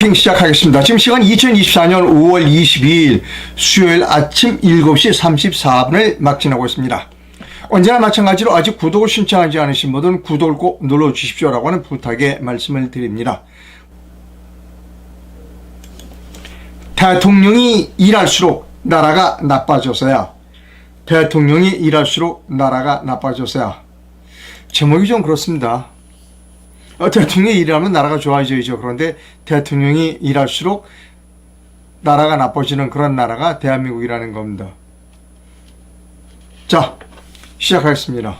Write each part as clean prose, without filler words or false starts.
브리핑 시작하겠습니다. 지금 시간 2024년 5월 22일 수요일 아침 7시 34분을 막 지나고 있습니다. 언제나 마찬가지로 아직 구독을 신청하지 않으신 분들은 구독을 꼭 눌러주십시오라고 하는 부탁의 말씀을 드립니다. 대통령이 일할수록 나라가 나빠져서야. 대통령이 일할수록 나라가 나빠져서야. 제목이 좀 그렇습니다. 대통령이 일하면 나라가 좋아져야죠. 그런데 대통령이 일할수록 나라가 나빠지는 그런 나라가 대한민국이라는 겁니다. 자, 시작하겠습니다.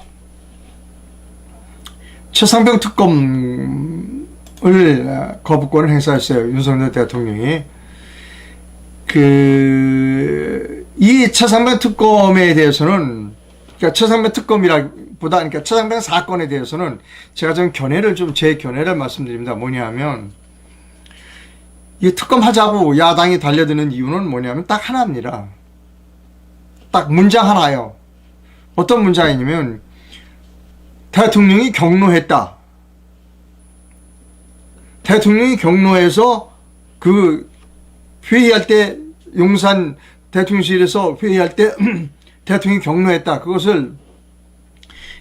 최상병 특검을 거부권을 행사했어요. 윤석열 대통령이. 이 최상병 특검에 대해서는, 그러니까 최상병 특검이라기보다, 그러니까 최상병 사건에 대해서는 제가 좀 제 견해를 말씀드립니다. 뭐냐면, 이 특검 하자고 야당이 달려드는 이유는 뭐냐면 딱 하나입니다. 딱 문장 하나요. 어떤 문장이냐면, 대통령이 경로했다. 대통령이 경로해서 회의할 때, 용산 대통령실에서 회의할 때 대통령이 경로했다. 그것을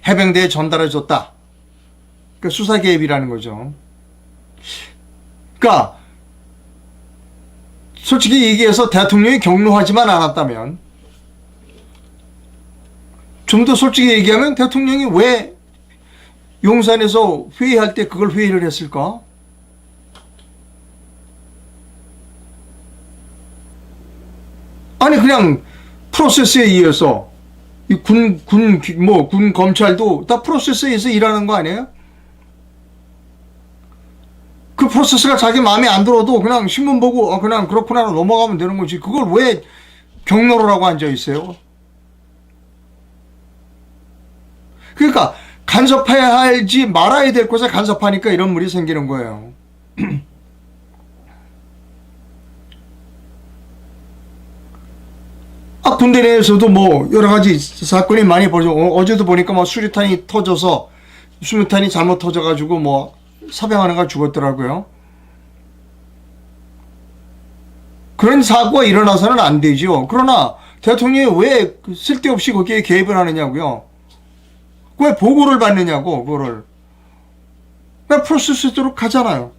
해병대에 전달해 줬다. 그러니까 수사 개입이라는 거죠. 그러니까 솔직히 얘기해서 대통령이 경로하지만 않았다면, 좀 더 솔직히 얘기하면 대통령이 왜 용산에서 회의할 때 그걸 회의를 했을까? 아니, 그냥 프로세스에 의해서 군 검찰도 다 프로세스에 의해서 일하는 거 아니에요? 그 프로세스가 자기 마음에 안 들어도 그냥 신문 보고 그냥 그렇구나 넘어가면 되는 거지. 그걸 왜 경로로라고 앉아 있어요? 그러니까 간섭해야 할지 말아야 될 곳에 간섭하니까 이런 물이 생기는 거예요. 군대 내에서도 여러 가지 사건이 많이 벌어져. 어제도 보니까 수류탄이 터져서, 수류탄이 잘못 터져가지고 사병 하나가 죽었더라고요. 그런 사고가 일어나서는 안 되죠. 그러나 대통령이 왜 쓸데없이 거기에 개입을 하느냐고요. 왜 보고를 받느냐고, 그거를. 그냥 프로세스대로 가잖아요.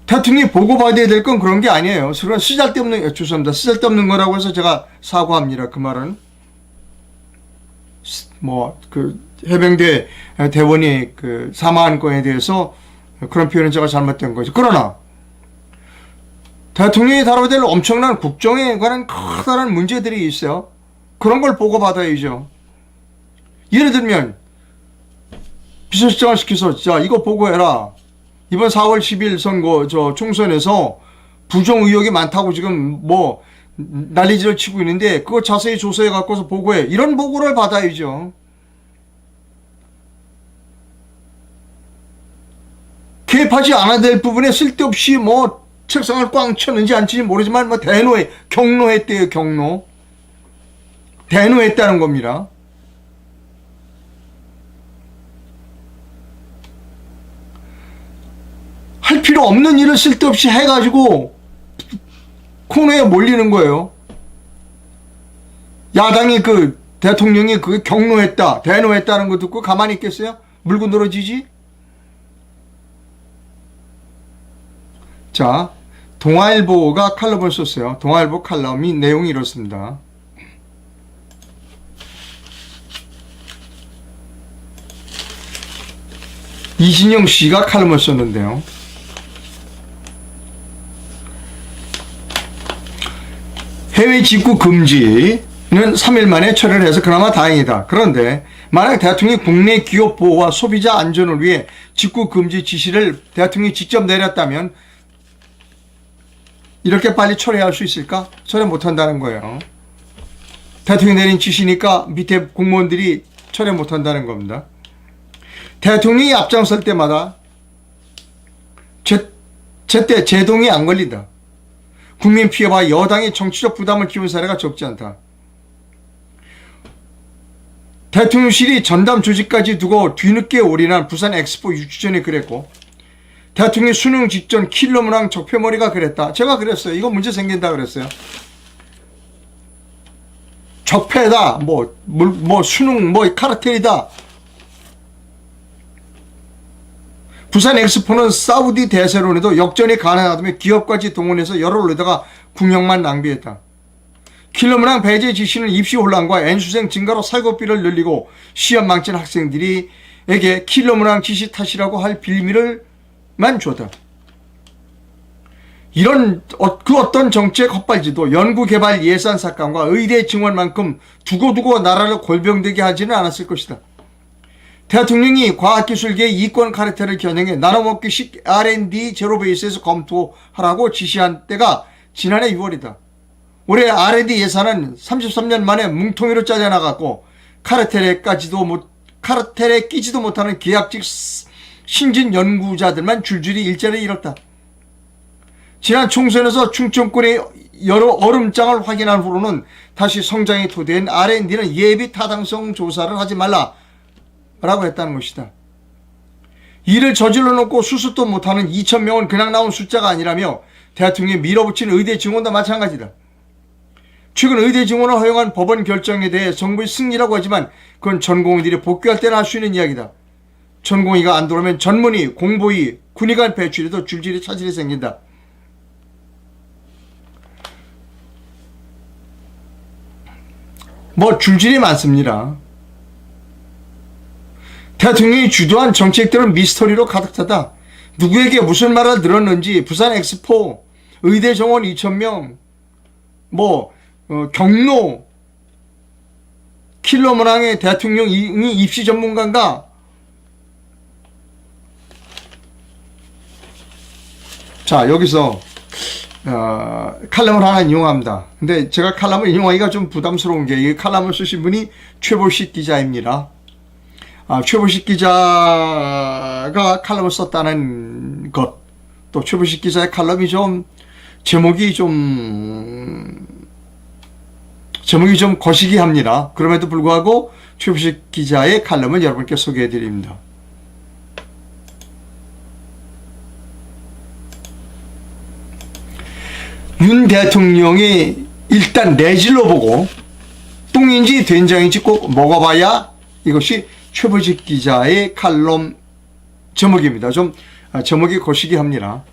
대통령이 보고받아야 될 건 그런 게 아니에요. 죄송합니다. 쓰잘데없는 거라고 해서 제가 사과합니다. 그 말은. 해병대 대원이 사망한 거에 대해서 그런 표현은 제가 잘못된 거죠. 그러나, 대통령이 다뤄야 될 엄청난 국정에 관한 커다란 문제들이 있어요. 그런 걸 보고받아야죠. 예를 들면, 비서실장을 시켜서, 자, 이거 보고해라. 이번 4월 10일 선거, 총선에서 부정 의혹이 많다고 지금 난리질을 치고 있는데, 그거 자세히 조사해 갖고서 보고해. 이런 보고를 받아야죠. 개입하지 않아야 될 부분에 쓸데없이 책상을 꽝 쳤는지 안 치는지 모르지만, 경로했대요, 경로. 대노했다는 겁니다. 할 필요 없는 일을 쓸데없이 해가지고 코너에 몰리는 거예요. 야당이 대통령이 경로했다, 대노했다는 거 듣고 가만히 있겠어요? 물고 늘어지지? 자, 동아일보가 칼럼을 썼어요. 동아일보 칼럼이 내용이 이렇습니다. 이진영 씨가 칼럼을 썼는데요. 해외 직구 금지는 3일 만에 철회를 해서 그나마 다행이다. 그런데 만약 대통령이 국내 기업 보호와 소비자 안전을 위해 직구 금지 지시를 대통령이 직접 내렸다면 이렇게 빨리 철회할 수 있을까? 철회 못한다는 거예요. 대통령이 내린 지시니까 밑에 공무원들이 철회 못한다는 겁니다. 대통령이 앞장설 때마다 제때 제동이 안 걸린다. 국민 피해와 여당이 정치적 부담을 키운 사례가 적지 않다. 대통령실이 전담 조직까지 두고 뒤늦게 올인한 부산 엑스포 6주 전에 그랬고, 대통령이 수능 직전 킬러 문항 적폐머리가 그랬다. 제가 그랬어요. 이거 문제 생긴다 그랬어요. 적폐다. 수능, 카르텔이다. 부산 엑스포는 사우디 대세론에도 역전이 가능하다며 기업까지 동원해서 열을 올리다가 국력만 낭비했다. 킬러 문항 배제 지시는 입시 혼란과 N수생 증가로 사고비를 늘리고 시험 망친 학생들에게 킬러 문항 지시 탓이라고 할 빌미를만 줬다. 이런 그 어떤 정책 헛발질도 연구개발 예산 삭감과 의대 증원만큼 두고두고 나라를 골병되게 하지는 않았을 것이다. 대통령이 과학기술계의 이권 카르텔을 겨냥해 나눠먹기식 R&D 제로 베이스에서 검토하라고 지시한 때가 지난해 6월이다. 올해 R&D 예산은 33년 만에 뭉텅이로 짜져나갔고 카르텔에 끼지도 못하는 계약직 신진 연구자들만 줄줄이 일자리를 잃었다. 지난 총선에서 충청권의 여러 얼음장을 확인한 후로는 다시 성장의 토대인 R&D는 예비 타당성 조사를 하지 말라라고 했다는 것이다. 이를 저질러 놓고 수습도 못하는 2,000명은 그냥 나온 숫자가 아니라며 대통령이 밀어붙인 의대 증원도 마찬가지다. 최근 의대 증원을 허용한 법원 결정에 대해 정부의 승리라고 하지만 그건 전공의들이 복귀할 때나 할 수 있는 이야기다. 전공의가 안 들어오면 전문의, 공보의, 군의관 배출에도 줄줄이 차질이 생긴다. 줄줄이 많습니다. 대통령이 주도한 정책들은 미스터리로 가득 차다. 누구에게 무슨 말을 들었는지 부산 엑스포, 의대 정원 2,000명, 경로, 킬러 문항의 대통령이 입시 전문가인가? 자, 여기서 칼럼을 하나 인용합니다. 근데 제가 칼럼을 인용하기가 좀 부담스러운 게 이 칼럼을 쓰신 분이 최보식 기자입니다. 최보식 기자가 칼럼을 썼다는 것, 또 최보식 기자의 칼럼이 제목이 좀 거시기합니다. 그럼에도 불구하고 최보식 기자의 칼럼을 여러분께 소개해 드립니다. 윤 대통령이 일단 내질러 보고 똥인지 된장인지 꼭 먹어봐야 이것이 최보식 기자의 칼럼 제목입니다. 제목이 거시기합니다.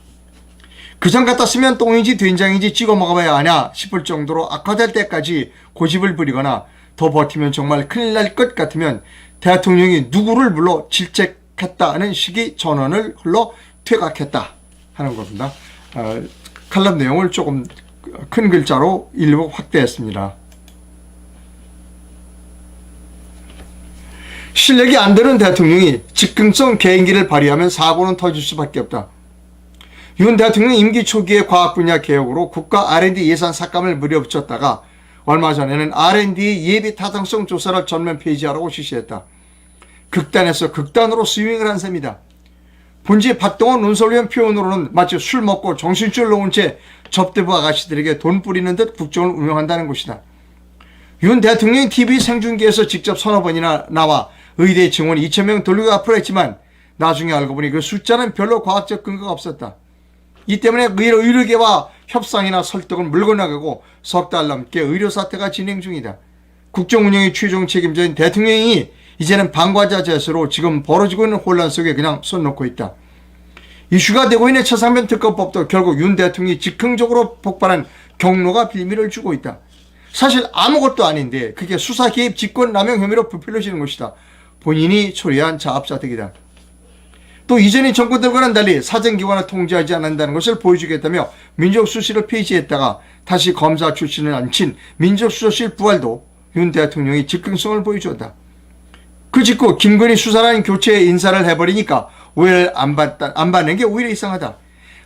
그전 같았으면 똥인지 된장인지 찍어 먹어봐야 하냐 싶을 정도로 악화될 때까지 고집을 부리거나 더 버티면 정말 큰일 날 것 같으면 대통령이 누구를 불러 질책했다는 식의 전언을 흘러 퇴각했다 하는 겁니다. 칼럼 내용을 조금 큰 글자로 일부 확대했습니다. 실력이 안 되는 대통령이 즉흥성 개인기를 발휘하면 사고는 터질 수밖에 없다. 윤 대통령 임기 초기의 과학 분야 개혁으로 국가 R&D 예산 삭감을 물려붙였다가 얼마 전에는 R&D 예비 타당성 조사를 전면 폐지하라고 지시했다. 극단에서 극단으로 스윙을 한 셈이다. 본지 박동원 논설위원 표현으로는 마치 술 먹고 정신줄 놓은 채 접대부 아가씨들에게 돈 뿌리는 듯 국정을 운영한다는 것이다. 윤 대통령이 TV 생중계에서 직접 서너 번이나 나와 의대 증원 2,000명 돌리고 앞으로 했지만 나중에 알고 보니 그 숫자는 별로 과학적 근거가 없었다. 이 때문에 의료계와 협상이나 설득은 물건나가고 석 달 넘게 의료사태가 진행 중이다. 국정운영의 최종 책임자인 대통령이 이제는 방관자 자세로 지금 벌어지고 있는 혼란 속에 그냥 손 놓고 있다. 이슈가 되고 있는 최상병 특검법도 결국 윤 대통령이 즉흥적으로 폭발한 경로가 빌미를 주고 있다. 사실 아무것도 아닌데 그게 수사 개입 직권남용 혐의로 부풀려지는 것이다. 본인이 초래한 자업자득이다. 또 이전의 정권들과는 달리 사정기관을 통제하지 않는다는 것을 보여주겠다며 민족수석실을 폐지했다가 다시 검사 출신을 앉힌 민족수석실 부활도 윤 대통령이 즉흥성을 보여주었다. 그 직후 김건희 수사라는 교체 인사를 해버리니까 오해를 안 받는 게 오히려 이상하다.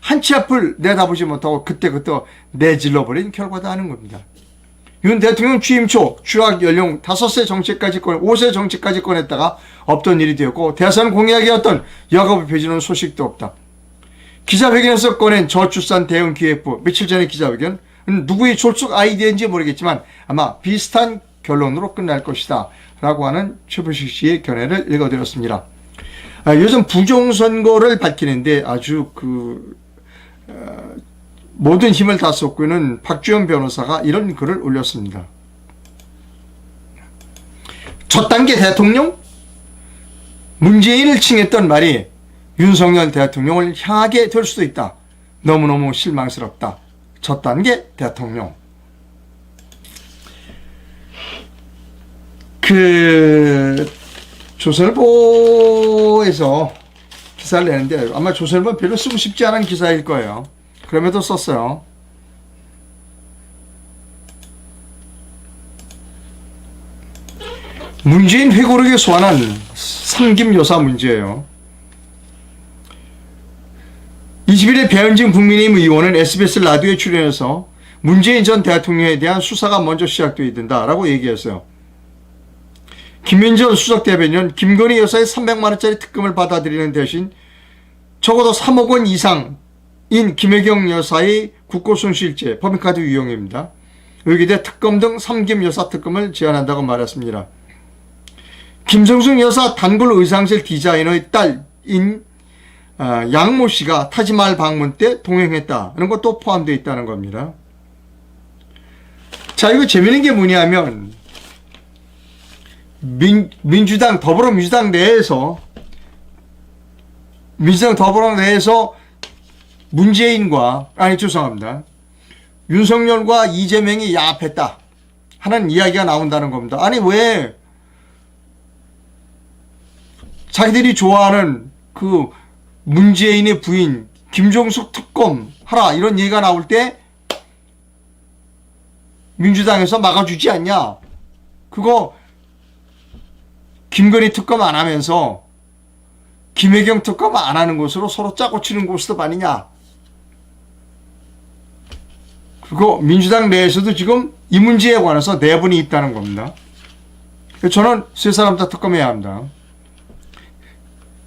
한치 앞을 내다보지 못하고 그때그때 내질러버린 결과다 하는 겁니다. 윤 대통령 취임 초 추학 연령 5세 정책까지 5세 정책까지 꺼냈다가 없던 일이 되었고 대선 공약이었던 여가부 폐지는 소식도 없다. 기자회견에서 꺼낸 저출산 대응 기획부 며칠 전의 기자회견 누구의 졸속 아이디어인지 모르겠지만 아마 비슷한 결론으로 끝날 것이다 라고 하는 최보식 씨의 견해를 읽어드렸습니다. 요즘 부정선거를 밝히는데 아주 모든 힘을 다 쏟고 있는 박주현 변호사가 이런 글을 올렸습니다. 첫 단계 대통령? 문재인을 칭했던 말이 윤석열 대통령을 향하게 될 수도 있다. 너무너무 실망스럽다. 첫 단계 대통령. 조선일보에서 기사를 내는데 아마 조선일보는 별로 쓰고 싶지 않은 기사일 거예요. 그럼에도 썼어요. 문재인 회고록에 소환한 삼김여사 문제예요. 20일에 배현진 국민의힘 의원은 SBS 라디오에 출연해서 문재인 전 대통령에 대한 수사가 먼저 시작되어야 된다라고 얘기했어요. 김윤전 수석대변인 김건희 여사의 300만원짜리 특검을 받아들이는 대신 적어도 3억 원 이상인 김혜경 여사의 국고손실죄 법인카드 유용입니다. 의기대 특검 등 삼김여사 특검을 제안한다고 말했습니다. 김성숙 여사 단골 의상실 디자이너의 딸인 양모 씨가 타지마할 방문 때 동행했다는 것도 포함되어 있다는 겁니다. 자, 이거 재밌는 게 뭐냐면 민주당 더불어민주당 내에서 윤석열과 이재명이 야합했다 하는 이야기가 나온다는 겁니다. 아니 왜 자기들이 좋아하는 문재인의 부인 김종숙 특검 하라 이런 얘기가 나올 때 민주당에서 막아주지 않냐. 그거 김건희 특검 안 하면서 김혜경 특검 안 하는 것으로 서로 짜고 치는 고스톱 아니냐. 그리고 민주당 내에서도 지금 이 문제에 관해서 내분이 있다는 겁니다. 저는 세 사람 다 특검해야 합니다.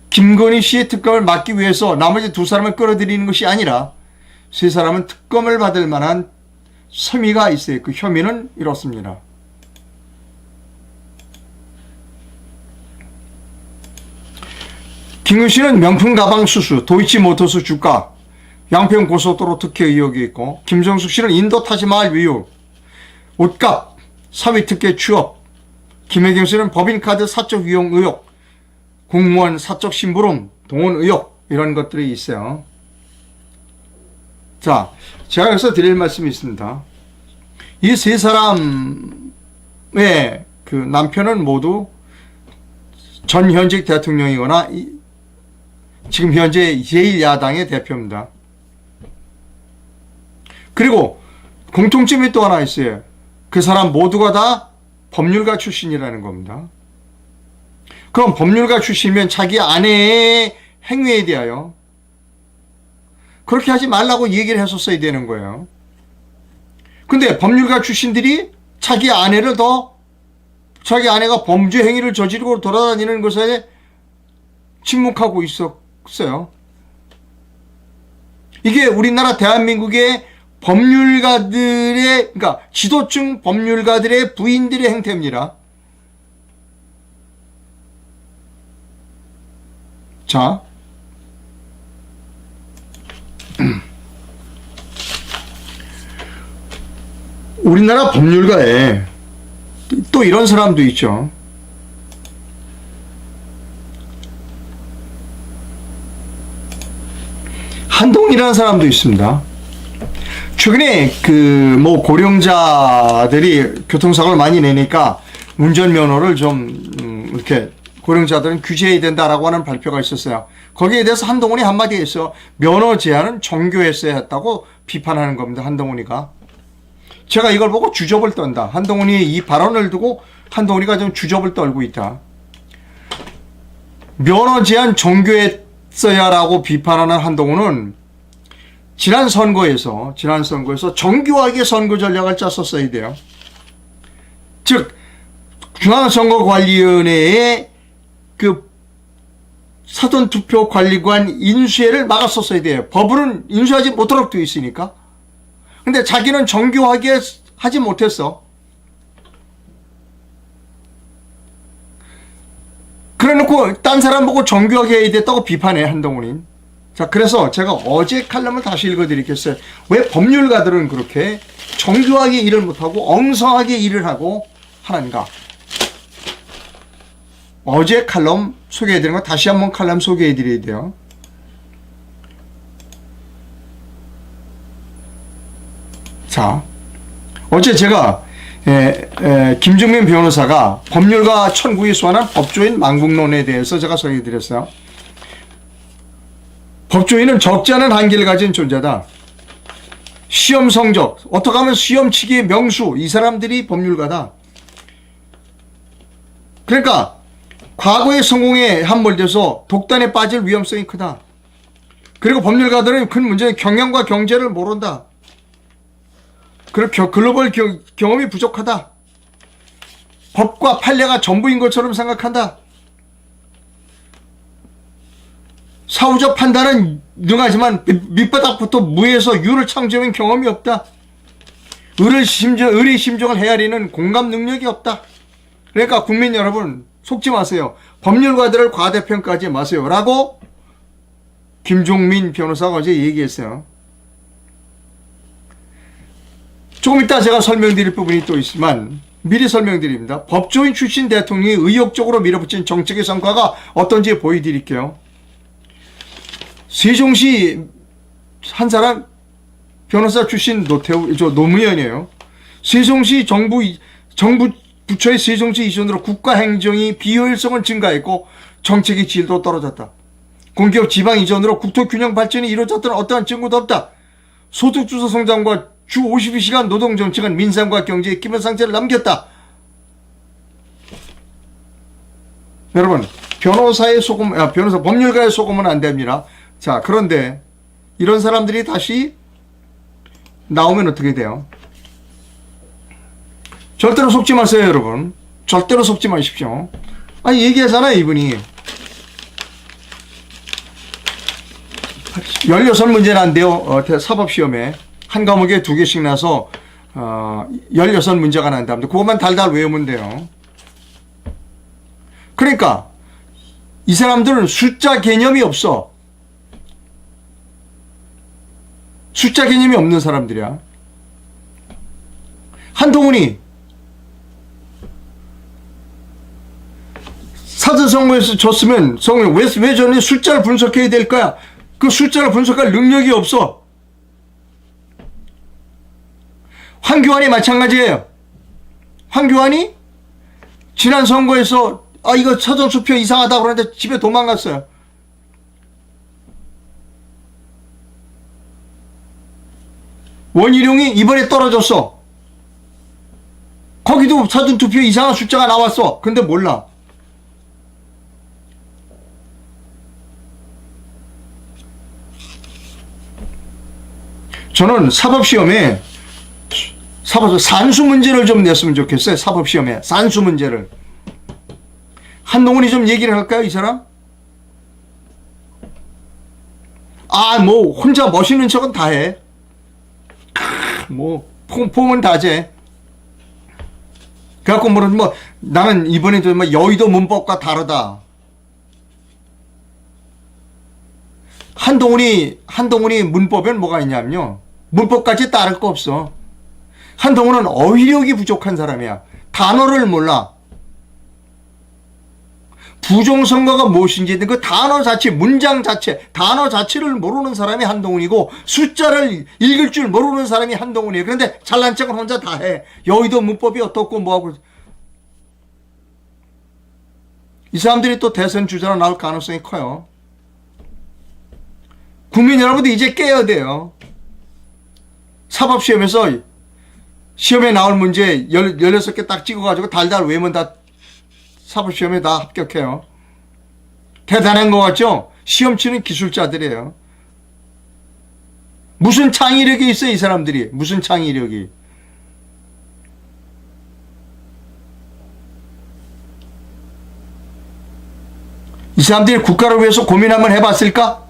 김건희 씨의 특검을 막기 위해서 나머지 두 사람을 끌어들이는 것이 아니라 세 사람은 특검을 받을 만한 혐의가 있어요. 그 혐의는 이렇습니다. 김윤 씨는 명품 가방 수수, 도이치모터스 주가, 양평 고속도로 특혜 의혹이 있고, 김정숙 씨는 인도 타지마할 위유, 옷값, 사위 특혜 취업, 김혜경 씨는 법인카드 사적 이용 의혹, 공무원 사적 심부름, 동원 의혹 이런 것들이 있어요. 자, 제가 여기서 드릴 말씀이 있습니다. 이 세 사람의 남편은 모두 전 현직 대통령이거나 지금 현재 제1야당의 대표입니다. 그리고 공통점이 또 하나 있어요. 그 사람 모두가 다 법률가 출신이라는 겁니다. 그럼 법률가 출신이면 자기 아내의 행위에 대하여 그렇게 하지 말라고 얘기를 했었어야 되는 거예요. 근데 법률가 출신들이 자기 아내가 범죄 행위를 저지르고 돌아다니는 것에 침묵하고 있었어요. 이게 우리나라 대한민국의 그러니까 지도층 법률가들의 부인들의 행태입니다. 자, 우리나라 법률가에 또 이런 사람도 있죠. 한동이라는 사람도 있습니다. 최근에 고령자들이 교통사고를 많이 내니까 운전면허를 좀 이렇게 고령자들은 규제해야 된다라고 하는 발표가 있었어요. 거기에 대해서 한동훈이 한마디 했어요. 면허 제한은 정교했어야 했다고 비판하는 겁니다. 한동훈이가. 제가 이걸 보고 주접을 떤다. 한동훈이 이 발언을 두고 한동훈이가 좀 주접을 떨고 있다. 면허 제한 정교했어야라고 비판하는 한동훈은 지난 선거에서 정교하게 선거 전략을 짰었어야 돼요. 즉 중앙선거관리위원회의 사전투표 관리관 인수회를 막았었어야 돼요. 법으로는 인수하지 못하도록 되어 있으니까. 근데 자기는 정교하게 하지 못했어. 그래놓고 딴 사람 보고 정교하게 해야 됐다고 비판해, 한동훈이. 자, 그래서 제가 어제 칼럼을 다시 읽어드리겠어요. 왜 법률가들은 그렇게 정교하게 일을 못하고 엉성하게 일을 하고 하는가. 어제 칼럼 소개해드린 거 다시 한번 칼럼 소개해드려야 돼요. 자, 어제 제가 김종민 변호사가 법률가 천국이 소환한 법조인 망국론에 대해서 제가 소개해드렸어요. 법조인은 적지 않은 한계를 가진 존재다. 시험 성적, 어떻게 하면 시험 치기의 명수, 이 사람들이 법률가다. 그러니까 과거의 성공에 함몰돼서 독단에 빠질 위험성이 크다. 그리고 법률가들은 큰 문제는 경영과 경제를 모른다. 그리고 글로벌 경험이 부족하다. 법과 판례가 전부인 것처럼 생각한다. 사후적 판단은 능하지만 밑바닥부터 무에서 유를 창조한 경험이 없다. 의의 심정을 헤아리는 공감 능력이 없다. 그러니까 국민 여러분, 속지 마세요. 법률가들을 과대평가하지 마세요. 라고 김종민 변호사가 어제 얘기했어요. 조금 이따 제가 설명드릴 부분이 또 있지만 미리 설명드립니다. 법조인 출신 대통령이 의욕적으로 밀어붙인 정책의 성과가 어떤지 보여드릴게요. 세종시 한 사람 변호사 출신 노무현이에요. 세종시 정부 부처의 세종시 이전으로 국가 행정이 비효율성은 증가했고 정책의 질도 떨어졌다. 공기업 지방 이전으로 국토 균형 발전이 이루어졌다는 어떠한 증거도 없다. 소득 주도 성장과 주 52시간 노동 정책은 민생과 경제의 기본 상태를 남겼다. 여러분, 법률가의 속으면 안 됩니다. 자, 그런데 이런 사람들이 다시 나오면 어떻게 돼요? 절대로 속지 마세요, 여러분. 절대로 속지 마십시오. 아니, 얘기하잖아요, 이분이. 16문제는 안 돼요. 사법시험에. 한 과목에 2개씩 나서 16문제가 난답니다. 그것만 달달 외우면 돼요. 그러니까 이 사람들은 숫자 개념이 없어. 숫자 개념이 없는 사람들이야. 한동훈이 사전선거에서 졌으면 왜 저는 숫자를 분석해야 될 거야? 그 숫자를 분석할 능력이 없어. 황교안이 마찬가지예요. 황교안이 지난 선거에서 이거 사전투표 이상하다고 그러는데 집에 도망갔어요. 원희룡이 이번에 떨어졌어. 거기도 사전투표 이상한 숫자가 나왔어. 근데 몰라. 저는 사법시험에 산수 문제를 좀 냈으면 좋겠어요. 사법시험에 산수 문제를. 한동훈이 좀 얘기를 할까요, 이 사람? 뭐 혼자 멋있는 척은 다 해. 뭐 폼은 다제. 그래갖고 나는 이번에도 여의도 문법과 다르다. 한동훈이 문법엔 뭐가 있냐면요, 문법까지 따를 거 없어. 한동훈은 어휘력이 부족한 사람이야. 단어를 몰라. 부정선거가 무엇인지 그 단어 자체, 문장 자체, 단어 자체를 모르는 사람이 한동훈이고 숫자를 읽을 줄 모르는 사람이 한동훈이에요. 그런데 잘난 척은 혼자 다 해. 여의도 문법이 어떻고 뭐하고. 이 사람들이 또 대선 주자로 나올 가능성이 커요. 국민 여러분도 이제 깨야 돼요. 사법시험에서 시험에 나올 문제 16개 딱 찍어가지고 달달 외우면 다 사법시험에 다 합격해요. 대단한 것 같죠? 시험 치는 기술자들이에요. 무슨 창의력이 있어요, 이 사람들이. 무슨 창의력이. 이 사람들이 국가를 위해서 고민 한번 해봤을까?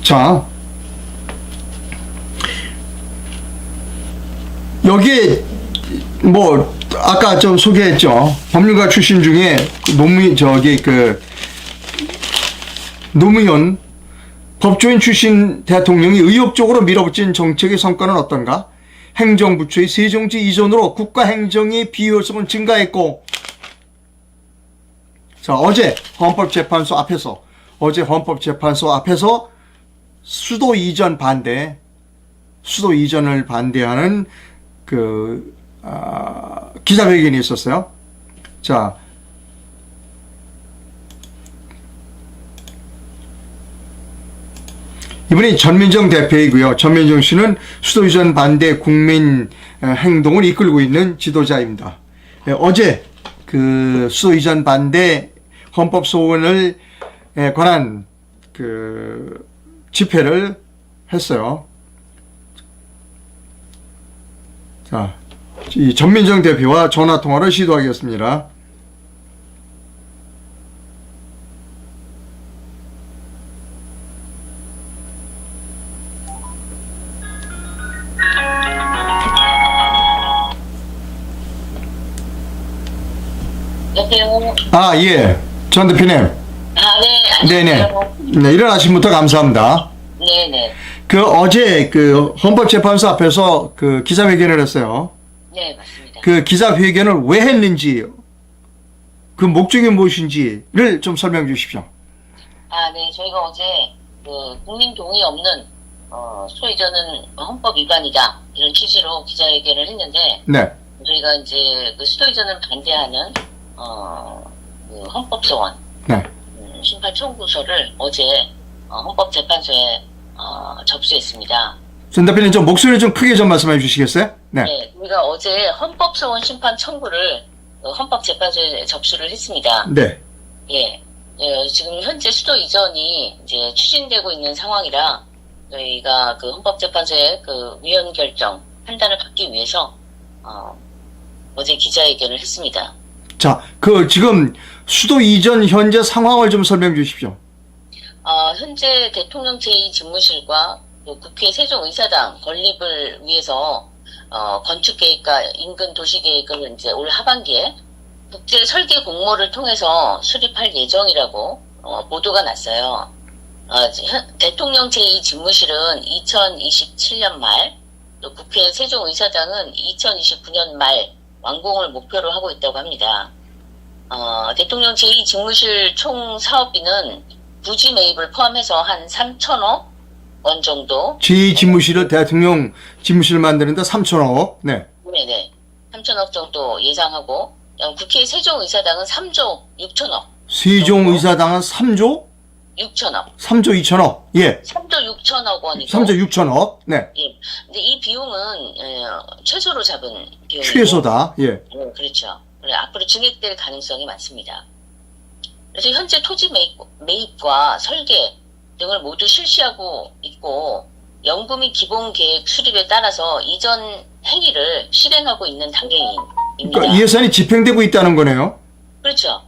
자, 여기에 뭐 아까 좀 소개했죠. 법률가 출신 중에 노무현 법조인 출신 대통령이 의욕적으로 밀어붙인 정책의 성과는 어떤가? 행정부처의 세종지 이전으로 국가 행정의 비효율성은 증가했고, 자, 어제 헌법재판소 앞에서 수도 이전을 반대하는 기자회견이 있었어요. 자, 이분이 전민정 대표이고요. 전민정 씨는 수도 이전 반대 국민 행동을 이끌고 있는 지도자입니다. 어제 그 수도 이전 반대 헌법 소원을 관한 그 집회를 했어요. 자, 이 전민정 대표와 전화 통화를 시도하겠습니다. 여보세요. 아, 예. 전 대표님. 네. 네네. 네, 일어나신부터 감사합니다. 네네. 그 어제 그 헌법재판소 앞에서 그 기자회견을 했어요. 네, 맞습니다. 그 기자회견을 왜 했는지, 그 목적이 무엇인지를 좀 설명해 주십시오. 네. 저희가 어제 그 국민 동의 없는 수도 이전은 헌법 위반이다 이런 취지로 기자회견을 했는데, 네. 저희가 이제 그 수도 이전을 반대하는 그 헌법 소원 네. 심판 청구서를 어제 헌법재판소에 접수했습니다. 전 대표님 좀 목소리 좀 크게 좀 말씀해 주시겠어요? 네. 네, 우리가 어제 헌법소원 심판 청구를 헌법재판소에 접수를 했습니다. 네. 예, 지금 현재 수도 이전이 이제 추진되고 있는 상황이라 저희가 그 헌법재판소의 그 위헌 결정 판단을 받기 위해서 어제 기자회견을 했습니다. 자, 그 지금 수도 이전 현재 상황을 좀 설명해 주십시오. 현재 대통령 제2집무실과 국회 세종의사당 건립을 위해서 건축계획과 인근 도시계획을 이제 올 하반기에 국제 설계 공모를 통해서 수립할 예정이라고 보도가 났어요. 대통령 제2집무실은 2027년 말, 또 국회 세종의사당은 2029년 말 완공을 목표로 하고 있다고 합니다. 대통령 제2집무실 총 사업비는 부지 매입을 포함해서 한 3천억 원 정도. 제2집무실을 대통령 집무실을 만드는데 3천억. 네. 네네. 3천억 정도 예상하고, 국회 세종의사당은 3조 6천억. 세종의사당은 3조? 6천억. 3조 2천억. 예. 3조 6천억 원이고. 3조 6천억. 네. 예. 근데 이 비용은 최소로 잡은 비용이고. 최소다. 예. 그렇죠. 그래, 앞으로 증액될 가능성이 많습니다. 그래서 현재 토지 매입과 설계 등을 모두 실시하고 있고, 연구 및 기본 계획 수립에 따라서 이전 행위를 실행하고 있는 단계입니다. 그러니까 예산이 집행되고 있다는 거네요. 그렇죠.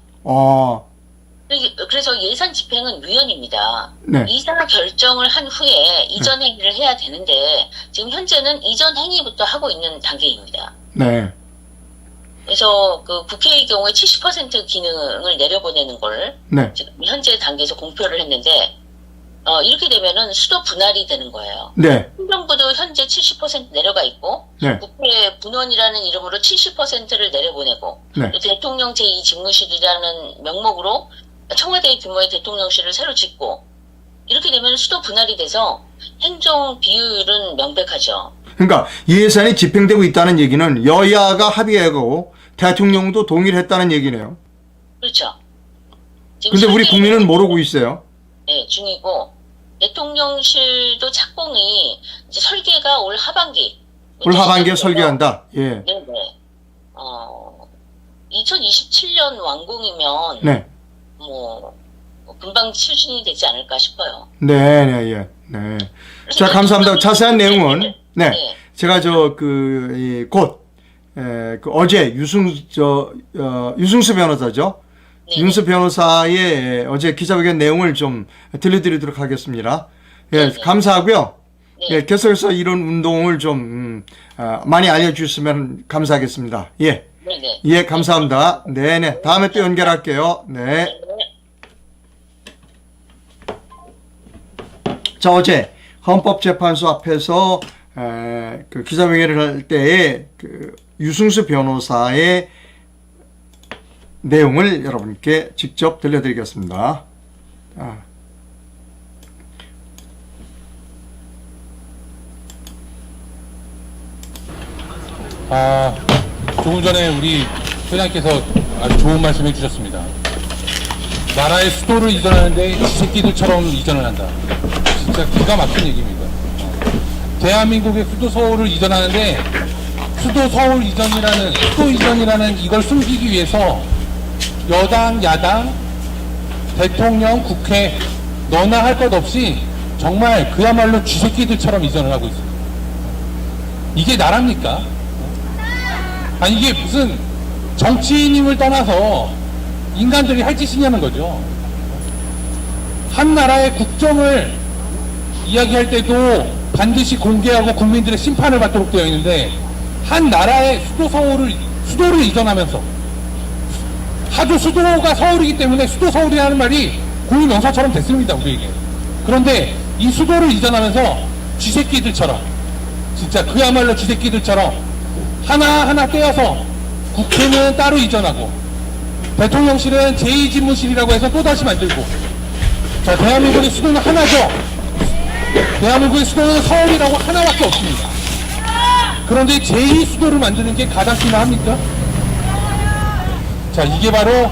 그래서 예산 집행은 위헌입니다. 네. 이사 결정을 한 후에 이전 행위를 해야 되는데, 지금 현재는 이전 행위부터 하고 있는 단계입니다. 네. 그래서 그 국회의 경우에 70% 기능을 내려보내는 걸 네. 지금 현재 단계에서 공표를 했는데, 이렇게 되면은 수도 분할이 되는 거예요. 네. 행정부도 현재 70% 내려가 있고, 네. 국회 분원이라는 이름으로 70%를 내려보내고, 네. 또 대통령 제2집무실이라는 명목으로 청와대 규모의 대통령실을 새로 짓고, 이렇게 되면 수도 분할이 돼서 행정 비효율은 명백하죠. 그러니까 예산이 집행되고 있다는 얘기는 여야가 합의하고 대통령도 동의를 했다는 얘기네요. 그렇죠. 근데 우리 국민은 모르고 있어요. 네, 중이고, 대통령실도 착공이 이제 설계가 올 하반기에 설계한다. 예. 네네. 2027년 완공이면 네. 뭐 금방 추진이 되지 않을까 싶어요. 네, 네, 예. 네. 자, 감사합니다. 자세한 내용은 네. 네. 제가 어제 유승수 변호사죠. 네. 윤수 변호사의 어제 기자회견 내용을 좀 들려드리도록 하겠습니다. 예, 네. 감사하고요. 예, 계속해서 이런 운동을 좀 많이 알려주셨으면 감사하겠습니다. 예, 네네. 예, 감사합니다. 네네, 다음에 또 연결할게요. 네. 자, 어제 헌법재판소 앞에서 그 기자회견을 할 때에 그 유승수 변호사의 내용을 여러분께 직접 들려드리겠습니다. 조금 전에 우리 회장께서 아주 좋은 말씀 해주셨습니다. 나라의 수도를 이전하는데 쥐새끼들처럼 이전을 한다. 진짜 기가 막힌 얘기입니다. 대한민국의 수도 서울을 이전하는데 수도 서울 이전이라는 수도 이전이라는 이걸 숨기기 위해서 여당, 야당, 대통령, 국회 너나 할 것 없이 정말 그야말로 쥐새끼들처럼 이전을 하고 있습니다. 이게 나랍니까? 아니 이게 무슨 정치인임을 떠나서 인간들이 할 짓이냐는 거죠. 한 나라의 국정을 이야기할 때도 반드시 공개하고 국민들의 심판을 받도록 되어 있는데 한 나라의 수도를 이전하면서 하도 수도가 서울이기 때문에 수도 서울이라는 말이 고유 명사처럼 됐습니다, 우리에게. 그런데 이 수도를 이전하면서 쥐새끼들처럼 진짜 그야말로 쥐새끼들처럼 하나하나 떼어서 국회는 따로 이전하고 대통령실은 제2집무실이라고 해서 또다시 만들고 자, 대한민국의 수도는 하나죠. 대한민국의 수도는 서울이라고 하나밖에 없습니다. 그런데 제2수도를 만드는 게 가장 필요합니까? 자, 이게 바로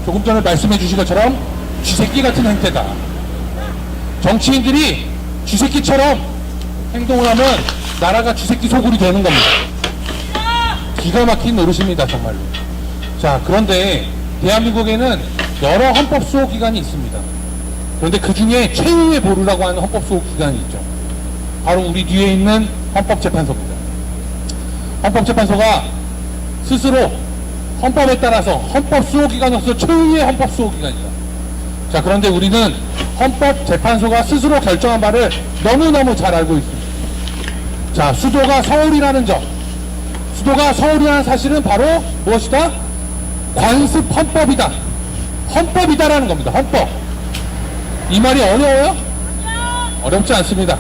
조금 전에 말씀해 주신 것처럼 쥐새끼 같은 행태다. 정치인들이 쥐새끼처럼 행동을 하면 나라가 쥐새끼 소굴이 되는 겁니다. 기가 막힌 노릇입니다, 정말로. 자, 그런데 대한민국에는 여러 헌법수호기관이 있습니다. 그런데 그 중에 최후의 보루라고 하는 헌법수호기관이 있죠. 바로 우리 뒤에 있는 헌법재판소입니다. 헌법재판소가 스스로 헌법에 따라서 헌법수호기관으로서 최후의 헌법수호기관이다. 자, 그런데 우리는 헌법재판소가 스스로 결정한 바를 너무너무 잘 알고 있습니다. 자, 수도가 서울이라는 점, 수도가 서울이라는 사실은 바로 무엇이다? 관습 헌법이다. 헌법이다라는 겁니다. 헌법. 이 말이 어려워요? 어렵지 않습니다.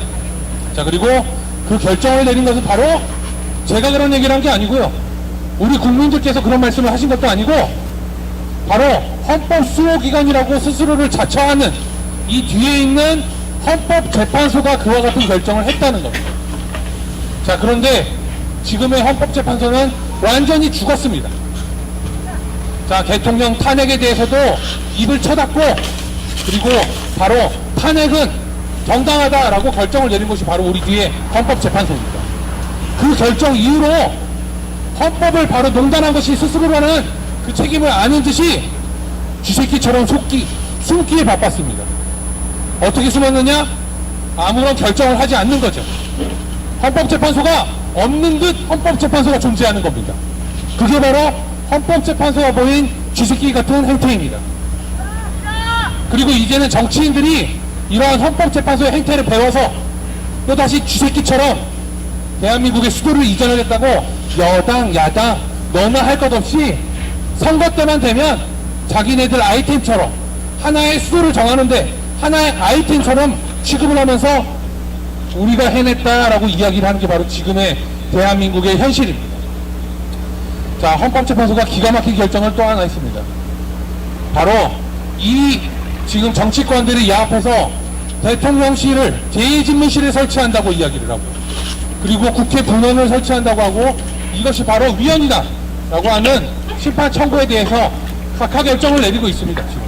자, 그리고 그 결정을 내린 것은 바로 제가 그런 얘기를 한 게 아니고요. 우리 국민들께서 그런 말씀을 하신 것도 아니고 바로 헌법수호기관이라고 스스로를 자처하는 이 뒤에 있는 헌법재판소가 그와 같은 결정을 했다는 겁니다. 자, 그런데 지금의 헌법재판소는 완전히 죽었습니다. 자, 대통령 탄핵에 대해서도 입을 쳐닫고 그리고 바로 탄핵은 정당하다라고 결정을 내린 것이 바로 우리 뒤에 헌법재판소입니다. 그 결정 이후로 헌법을 바로 농단한 것이 스스로라는 그 책임을 아는 듯이 쥐새끼처럼 숨기에 바빴습니다. 어떻게 숨었느냐? 아무런 결정을 하지 않는 거죠. 헌법재판소가 없는 듯 헌법재판소가 존재하는 겁니다. 그게 바로 헌법재판소가 보인 쥐새끼 같은 행태입니다. 그리고 이제는 정치인들이 이러한 헌법재판소의 행태를 배워서 또다시 쥐새끼처럼 대한민국의 수도를 이전하겠다고 여당, 야당 너나 할 것 없이 선거 때만 되면 자기네들 아이템처럼 하나의 수도를 정하는데 하나의 아이템처럼 취급을 하면서 우리가 해냈다라고 이야기를 하는 게 바로 지금의 대한민국의 현실입니다. 자, 헌법재판소가 기가 막힌 결정을 또 하나 했습니다. 바로 이 지금 정치권들이 야합해서 대통령실을 제2집무실에 설치한다고 이야기를 하고 그리고 국회 분원을 설치한다고 하고 이것이 바로 위헌이다 라고 하는 심판 청구에 대해서 각하 결정을 내리고 있습니다. 지금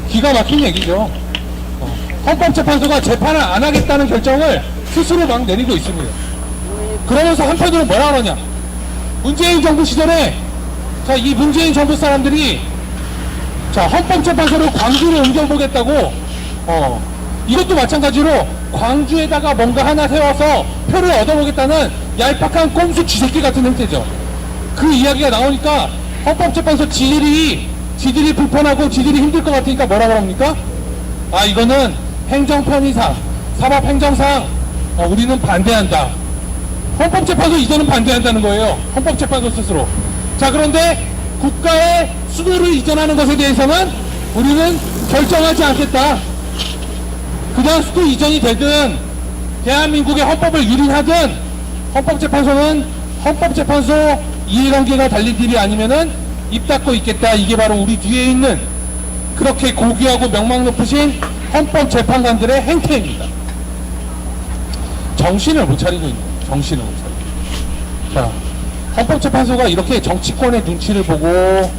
기가 막힌 얘기죠. 헌법재판소가 재판을 안 하겠다는 결정을 스스로 막 내리고 있습니다. 그러면서 한편으로 뭐라 그러냐? 문재인 정부 시절에 자, 이 문재인 정부 사람들이 자, 헌법재판소를 광주로 옮겨보겠다고 이것도 마찬가지로 광주에다가 뭔가 하나 세워서 표를 얻어보겠다는 얄팍한 꼼수 쥐새끼 같은 형태죠. 그 이야기가 나오니까 헌법재판소 지들이 불편하고 지들이 힘들 것 같으니까 뭐라 그럽니까? 아, 이거는 행정편의상, 사법행정상 우리는 반대한다. 헌법재판소 이전은 반대한다는 거예요. 헌법재판소 스스로. 자, 그런데 국가의 수도를 이전하는 것에 대해서는 우리는 결정하지 않겠다. 그냥 수도 이전이 되든 대한민국의 헌법을 유린하든 헌법재판소는 헌법재판소 이해관계가 달린 일이 아니면은 입 닫고 있겠다. 이게 바로 우리 뒤에 있는 그렇게 고귀하고 명망 높으신 헌법재판관들의 행태입니다. 정신을 못 차리고 있는 거예요. 정신을 못 차리고. 자, 헌법재판소가 이렇게 정치권의 눈치를 보고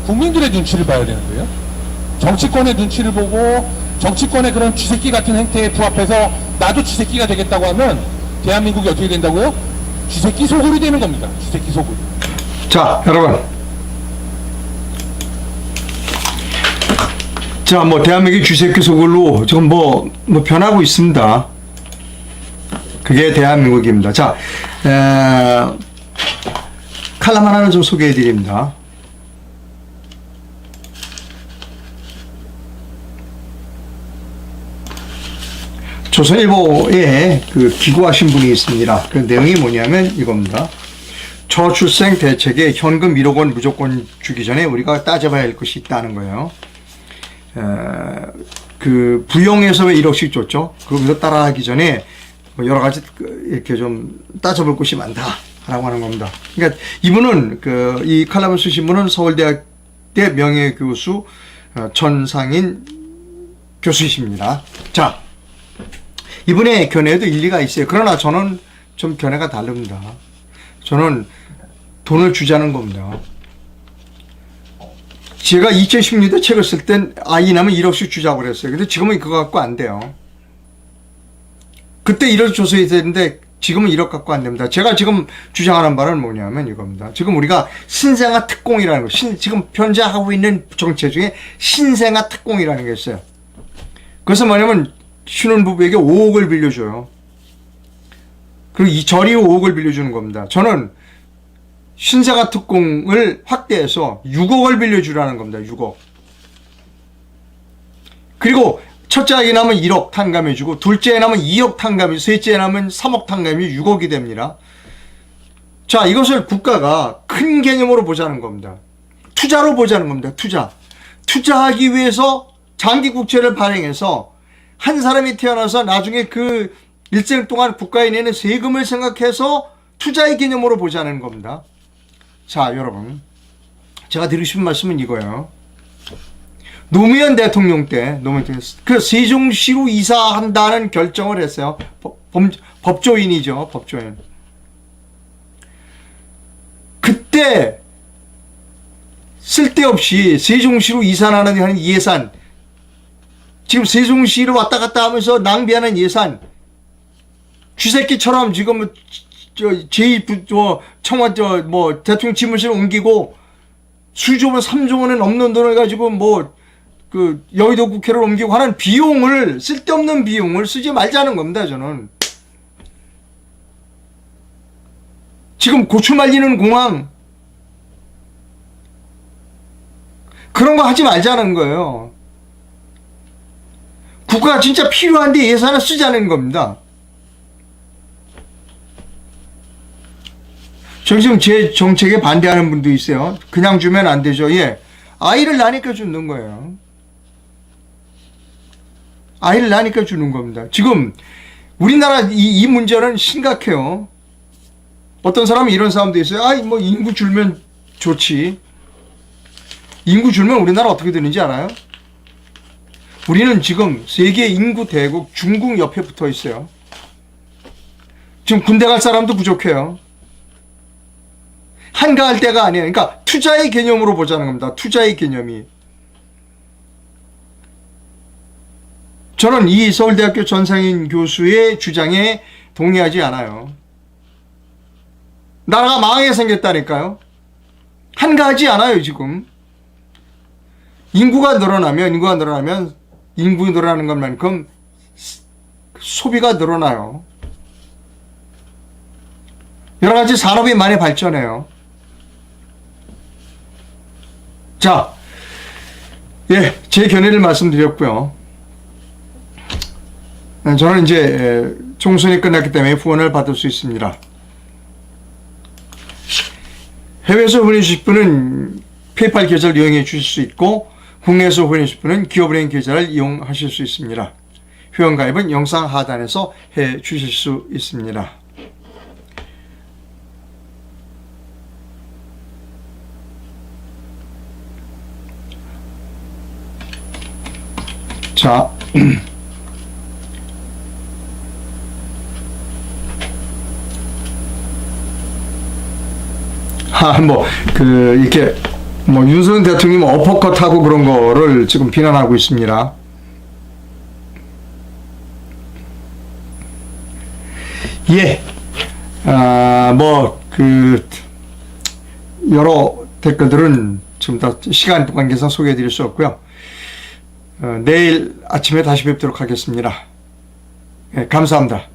국민들의 눈치를 봐야 되는 거예요. 정치권의 눈치를 보고 정치권의 그런 쥐새끼 같은 행태에 부합해서 나도 쥐새끼가 되겠다고 하면 대한민국이 어떻게 된다고요? 쥐새끼 소굴이 되는 겁니다. 쥐새끼 소굴. 자, 여러분. 자, 뭐 대한민국이 쥐새끼 소굴로 지금 뭐 변하고 있습니다. 그게 대한민국입니다. 자, 칼럼 하나는 좀 소개해 드립니다. 조선일보에 기고하신 분이 있습니다. 그 내용이 뭐냐면 이겁니다. 저출생 대책에 현금 1억 원 무조건 주기 전에 우리가 따져봐야 할 것이 있다는 거예요. 부용에서 왜 1억씩 줬죠? 그거부터 따라하기 전에 여러 가지 이렇게 좀 따져볼 것이 많다라고 하는 겁니다. 그러니까 이분은 이 칼럼을 쓰신 분은 서울대학대 명예교수 전상인 교수이십니다. 자, 이분의 견해에도 일리가 있어요. 그러나 저는 좀 견해가 다릅니다. 저는 돈을 주자는 겁니다. 제가 2016년도 책을 쓸 땐 아이 낳으면 1억씩 주자고 그랬어요. 근데 지금은 그거 갖고 안 돼요. 그때 1억 줘서야 되는데 지금은 1억 갖고 안 됩니다. 제가 지금 주장하는 바는 뭐냐면 이겁니다. 지금 우리가 신생아 특공이라는 거, 지금 현재 하고 있는 정책 중에 신생아 특공이라는 게 있어요. 그래서 뭐냐면 신혼부부에게 5억을 빌려줘요. 그리고 이 저리 5억을 빌려주는 겁니다. 저는 신생아 특공을 확대해서 6억을 빌려주라는 겁니다. 6억. 그리고 첫째 아이 낳으면 1억 탕감해주고 둘째 낳으면 2억 탕감해주고 셋째 낳으면 3억 탕감이 6억이 됩니다. 자, 이것을 국가가 큰 개념으로 보자는 겁니다. 투자로 보자는 겁니다. 투자하기 위해서 장기 국채를 발행해서 한 사람이 태어나서 나중에 그 일생 동안 국가에 내는 세금을 생각해서 투자의 개념으로 보자는 겁니다. 자, 여러분, 제가 드리고 싶은 말씀은 이거예요. 노무현 대통령 때 그 세종시로 이사한다는 결정을 했어요. 법조인이죠. 법조인. 그때 쓸데없이 세종시로 이사하는 예산, 지금 세종시를 왔다 갔다 하면서 낭비하는 예산, 쥐새끼처럼 지금 대통령 집무실 옮기고 수조 원, 3조 원에 넘는 돈을 가지고 여의도 국회를 옮기고 하는 비용을, 쓸데없는 비용을 쓰지 말자는 겁니다, 저는. 지금 고추 말리는 공항, 그런 거 하지 말자는 거예요. 국가가 진짜 필요한데 예산을 쓰자는 겁니다. 지금 제 정책에 반대하는 분도 있어요. 그냥 주면 안 되죠. 예. 아이를 낳으니까 주는 거예요. 아이를 낳으니까 주는 겁니다. 지금 우리나라 이 문제는 심각해요. 어떤 사람은 이런 사람도 있어요. 인구 줄면 좋지. 인구 줄면 우리나라 어떻게 되는지 알아요? 우리는 지금 세계 인구 대국 중국 옆에 붙어 있어요. 지금 군대 갈 사람도 부족해요. 한가할 때가 아니에요. 그러니까 투자의 개념으로 보자는 겁니다. 투자의 개념이. 저는 이 서울대학교 전상인 교수의 주장에 동의하지 않아요. 나라가 망하게 생겼다니까요. 한가하지 않아요, 지금. 인구가 늘어나는 것만큼 소비가 늘어나요. 여러 가지 산업이 많이 발전해요. 자, 예, 제 견해를 말씀드렸고요. 저는 이제 총선이 끝났기 때문에 후원을 받을 수 있습니다. 해외에서 후원해 주실 분은 페이팔 계좌를 이용해 주실 수 있고 국내에서 후원해 주실 분은 기업은행 계좌를 이용하실 수 있습니다. 회원가입은 영상 하단에서 해 주실 수 있습니다. 자, 이렇게, 윤석열 대통령이 어퍼컷하고 그런 거를 지금 비난하고 있습니다. 예. 여러 댓글들은 지금 다 시간 관계상 소개해 드릴 수 없고요. 내일 아침에 다시 뵙도록 하겠습니다. 예, 감사합니다.